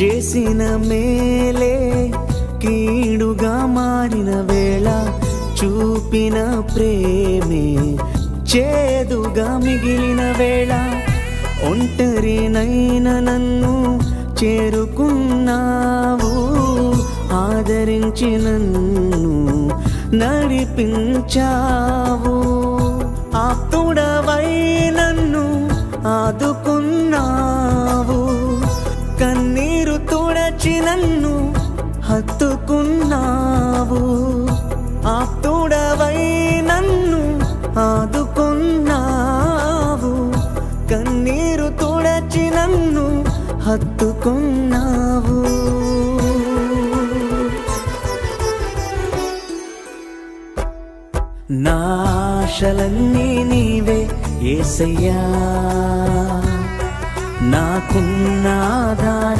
చేసిన మేలే కీడుగా మారిన వేళ, చూపిన ప్రేమే చేదుగా మిగిలిన వేళ, ఒంటరినైన నన్ను చేరుకున్నావు, ఆదరించి నన్ను నడిపించావు. ఆప్తుడవై నన్ను ఆదుకున్నావు, కన్నీరు తుడచి నన్ను హత్తుకున్నావు. ఆప్తుడవై నన్ను ఆదుకున్నావు, కన్నీరు తుడచి నన్ను హత్తుకున్నావు. నా ఆశలన్నీ నీవే యేసయ్యా, నాకున్న ఆధారం